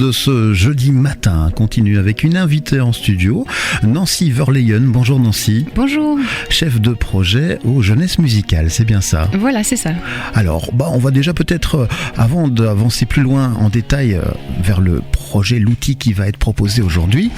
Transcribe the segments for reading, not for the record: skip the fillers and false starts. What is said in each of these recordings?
de ce jeudi matin continue avec une invitée en studio, Nancy Verleyen. Bonjour Nancy. Bonjour. Chef de projet aux Jeunesses Musicales, c'est bien ça? Voilà, c'est ça. Alors, on va déjà peut-être, avant d'avancer plus loin en détail vers le projet, l'outil qui va être proposé aujourd'hui,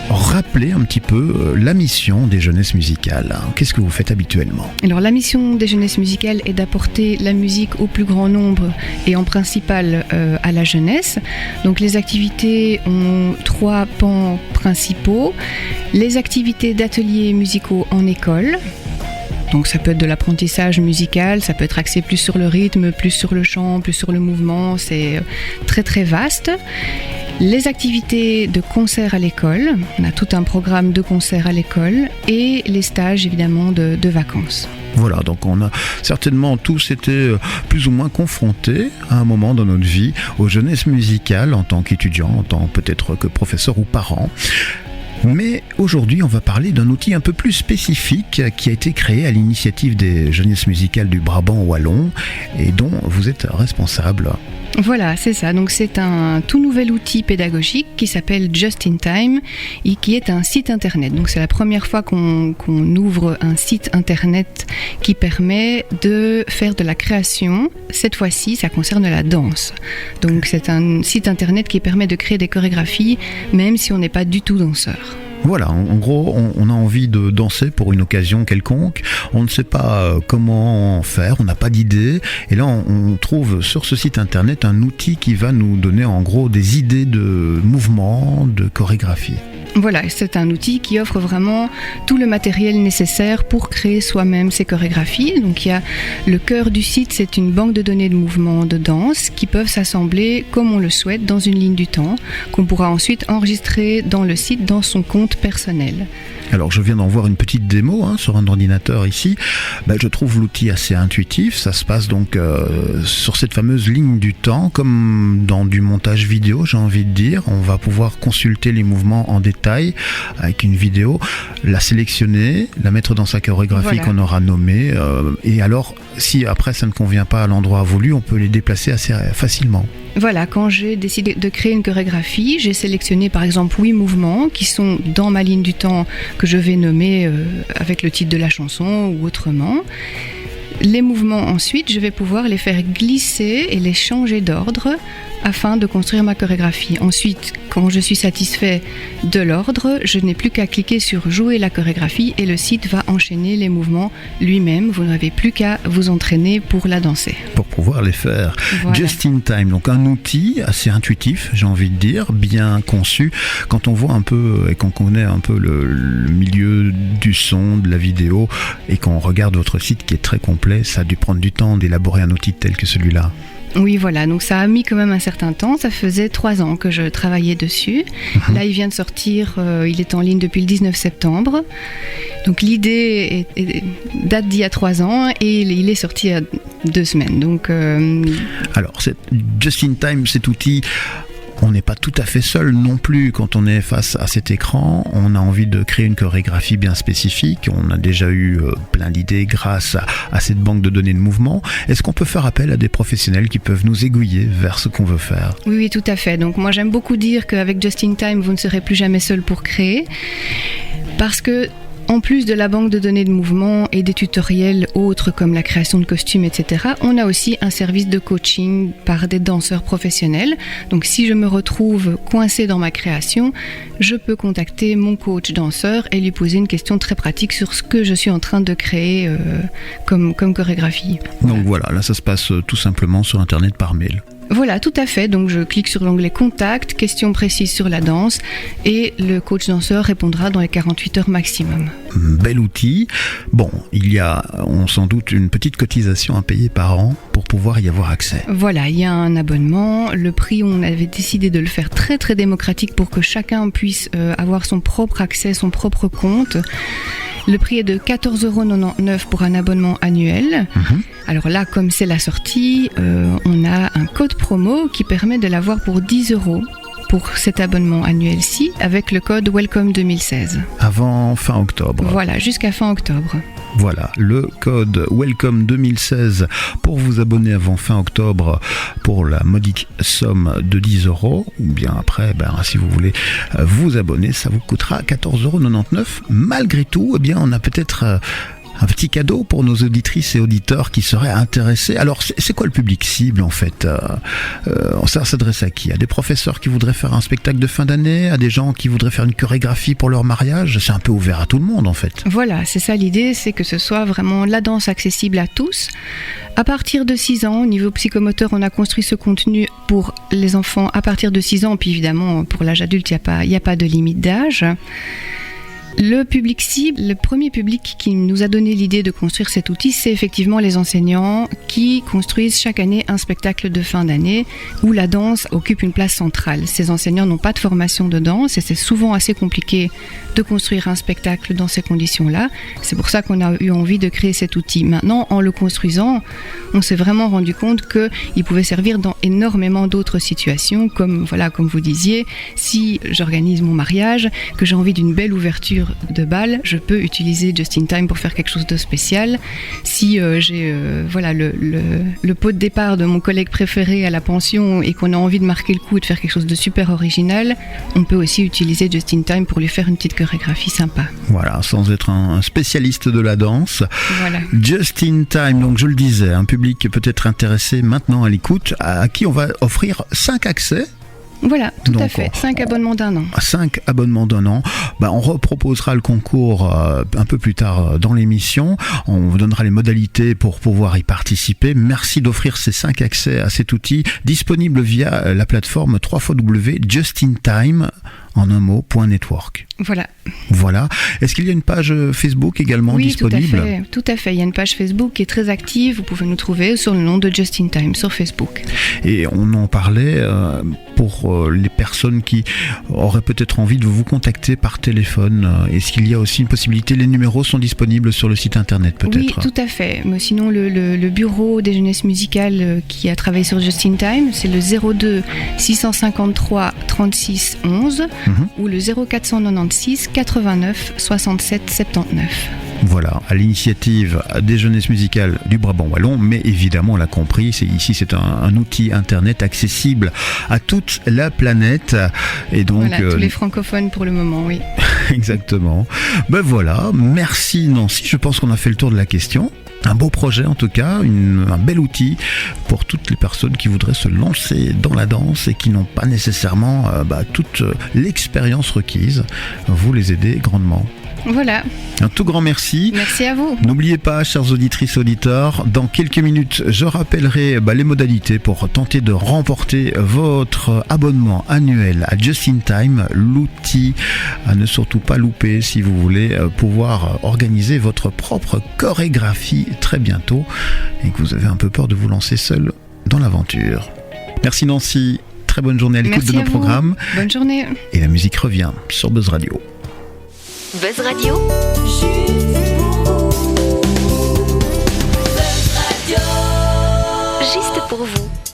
rappeler un petit peu la mission des Jeunesses Musicales. Qu'est-ce que vous faites habituellement? Alors, la mission des Jeunesses Musicales est d'apporter la musique au plus grand nombre et en principal à la jeunesse. Donc les activités ont 3 pans principaux. Les activités d'ateliers musicaux en école. Donc ça peut être de l'apprentissage musical, ça peut être axé plus sur le rythme, plus sur le chant, plus sur le mouvement, c'est très très vaste. Les activités de concert à l'école, on a tout un programme de concert à l'école et les stages évidemment de vacances. Voilà, donc on a certainement tous été plus ou moins confrontés à un moment dans notre vie aux jeunesses musicales en tant qu'étudiants, en tant peut-être que professeurs ou parents. Mais aujourd'hui, on va parler d'un outil un peu plus spécifique qui a été créé à l'initiative des Jeunesses Musicales du Brabant wallon et dont vous êtes responsable. Voilà, c'est ça. Donc c'est un tout nouvel outil pédagogique qui s'appelle Just in Time et qui est un site internet. Donc c'est la première fois qu'on ouvre un site internet qui permet de faire de la création. Cette fois-ci, ça concerne la danse. Donc c'est un site internet qui permet de créer des chorégraphies même si on n'est pas du tout danseur. Voilà, en gros, on a envie de danser pour une occasion quelconque, on ne sait pas comment faire, on n'a pas d'idée, et là on trouve sur ce site internet un outil qui va nous donner en gros des idées de mouvement, de chorégraphie. Voilà, c'est un outil qui offre vraiment tout le matériel nécessaire pour créer soi-même ses chorégraphies. Donc il y a le cœur du site, c'est une banque de données de mouvements de danse qui peuvent s'assembler comme on le souhaite dans une ligne du temps, qu'on pourra ensuite enregistrer dans le site dans son compte personnel. Alors je viens d'en voir une petite démo sur un ordinateur ici. Je trouve l'outil assez intuitif. Ça se passe donc sur cette fameuse ligne du temps, comme dans du montage vidéo, j'ai envie de dire. On va pouvoir consulter les mouvements en détail avec une vidéo, la sélectionner, la mettre dans sa chorégraphie qu'on aura nommée. Et alors, si après ça ne convient pas à l'endroit voulu, on peut les déplacer assez facilement. Voilà, quand j'ai décidé de créer une chorégraphie, j'ai sélectionné par exemple 8 mouvements qui sont dans ma ligne du temps que je vais nommer avec le titre de la chanson ou autrement. Les mouvements ensuite, je vais pouvoir les faire glisser et les changer d'ordre afin de construire ma chorégraphie. Ensuite, quand je suis satisfait de l'ordre, je n'ai plus qu'à cliquer sur jouer la chorégraphie et le site va enchaîner les mouvements lui-même. Vous n'avez plus qu'à vous entraîner pour la danser. Pour pouvoir les faire. Voilà. Just in time, donc un outil assez intuitif, j'ai envie de dire, bien conçu. Quand on voit un peu et qu'on connaît un peu le milieu du son, de la vidéo et qu'on regarde votre site qui est très complet, ça a dû prendre du temps d'élaborer un outil tel que celui-là. Oui, voilà, donc ça a mis quand même un certain temps, ça faisait 3 ans que je travaillais dessus. Là, il vient de sortir, il est en ligne depuis le 19 septembre. Donc l'idée date d'il y a 3 ans et il est sorti il y a 2 semaines. Donc, Alors, Just in Time, cet outil, on n'est pas tout à fait seul non plus quand on est face à cet écran. On a envie de créer une chorégraphie bien spécifique. On a déjà eu plein d'idées grâce à cette banque de données de mouvement. Est-ce qu'on peut faire appel à des professionnels qui peuvent nous aiguiller vers ce qu'on veut faire? Oui, tout à fait. Donc moi, j'aime beaucoup dire qu'avec Just in Time, vous ne serez plus jamais seul pour créer. Parce que en plus de la banque de données de mouvement et des tutoriels autres comme la création de costumes, etc., on a aussi un service de coaching par des danseurs professionnels. Donc si je me retrouve coincée dans ma création, je peux contacter mon coach danseur et lui poser une question très pratique sur ce que je suis en train de créer comme chorégraphie. Donc voilà, là ça se passe tout simplement sur Internet par mail. Voilà, tout à fait. Donc je clique sur l'onglet Contact, questions précises sur la danse et le coach danseur répondra dans les 48 heures maximum. Bel outil. Bon, il y a sans doute une petite cotisation à payer par an pour pouvoir y avoir accès. Voilà, il y a un abonnement. Le prix, on avait décidé de le faire très très démocratique pour que chacun puisse avoir son propre accès, son propre compte. Le prix est de 14,99 € pour un abonnement annuel. Alors là, comme c'est la sortie, on a un code promo qui permet de l'avoir pour 10 € pour cet abonnement annuel-ci avec le code Welcome 2016. Avant fin octobre. Voilà, jusqu'à fin octobre. Voilà, le code Welcome 2016 pour vous abonner avant fin octobre pour la modique somme de 10 €. Ou bien après, si vous voulez vous abonner, ça vous coûtera 14,99 €. Malgré tout, eh bien, on a peut-être un petit cadeau pour nos auditrices et auditeurs qui seraient intéressés. Alors, c'est quoi le public cible en fait? Ça s'adresse à qui? À des professeurs qui voudraient faire un spectacle de fin d'année? À des gens qui voudraient faire une chorégraphie pour leur mariage? C'est un peu ouvert à tout le monde en fait. Voilà, c'est ça l'idée, c'est que ce soit vraiment la danse accessible à tous. À partir de 6 ans, au niveau psychomoteur, on a construit ce contenu pour les enfants à partir de 6 ans. Puis évidemment, pour l'âge adulte, il n'y a pas de limite d'âge. Le public cible, le premier public qui nous a donné l'idée de construire cet outil, c'est effectivement les enseignants qui construisent chaque année un spectacle de fin d'année où la danse occupe une place centrale. Ces enseignants n'ont pas de formation de danse et c'est souvent assez compliqué de construire un spectacle dans ces conditions-là. C'est pour ça qu'on a eu envie de créer cet outil. Maintenant, en le construisant, on s'est vraiment rendu compte qu'il pouvait servir dans énormément d'autres situations, comme vous disiez, si j'organise mon mariage, que j'ai envie d'une belle ouverture de bal, je peux utiliser Just in Time pour faire quelque chose de spécial. Si j'ai le pot de départ de mon collègue préféré à la pension et qu'on a envie de marquer le coup et de faire quelque chose de super original, on peut aussi utiliser Just in Time pour lui faire une petite chorégraphie sympa. Voilà, sans être un spécialiste de la danse. Voilà. Just in Time, donc je le disais, un public peut-être intéressé maintenant à l'écoute, à qui on va offrir 5 accès. Voilà, tout à fait. 5 abonnements d'1 an. 5 abonnements d'1 an. On reproposera le concours un peu plus tard dans l'émission. On vous donnera les modalités pour pouvoir y participer. Merci d'offrir ces 5 accès à cet outil disponible via la plateforme www.justintime en un mot.network. Voilà. Est-ce qu'il y a une page Facebook également disponible? Oui, tout à fait. Il y a une page Facebook qui est très active. Vous pouvez nous trouver sur le nom de Just in Time sur Facebook. Et on en parlait pour les personnes qui auraient peut-être envie de vous contacter par téléphone. Est-ce qu'il y a aussi une possibilité? Les numéros sont disponibles sur le site internet peut-être? Oui, tout à fait. Mais sinon, le bureau des jeunesses musicales qui a travaillé sur Just in Time, c'est le 02 653 36 11 ou le 0496 89 67 79. Voilà, à l'initiative des jeunesses musicales du Brabant Wallon, mais évidemment, on l'a compris, c'est un outil internet accessible à toute la planète. Et donc, tous les francophones pour le moment, oui. Exactement. Voilà, merci Nancy, je pense qu'on a fait le tour de la question. Un beau projet en tout cas, un bel outil pour toutes les personnes qui voudraient se lancer dans la danse et qui n'ont pas nécessairement toute l'expérience requise. Vous les aidez grandement. Voilà. Un tout grand merci. Merci à vous. N'oubliez pas, chers auditrices et auditeurs, dans quelques minutes, je rappellerai les modalités pour tenter de remporter votre abonnement annuel à Just in Time, l'outil à ne surtout pas louper si vous voulez pouvoir organiser votre propre chorégraphie très bientôt et que vous avez un peu peur de vous lancer seul dans l'aventure. Merci Nancy, très bonne journée à l'écoute de nos programmes. Bonne journée. Et la musique revient sur Buzz Radio. Buzz Radio, juste pour vous. Buzz Radio, juste pour vous.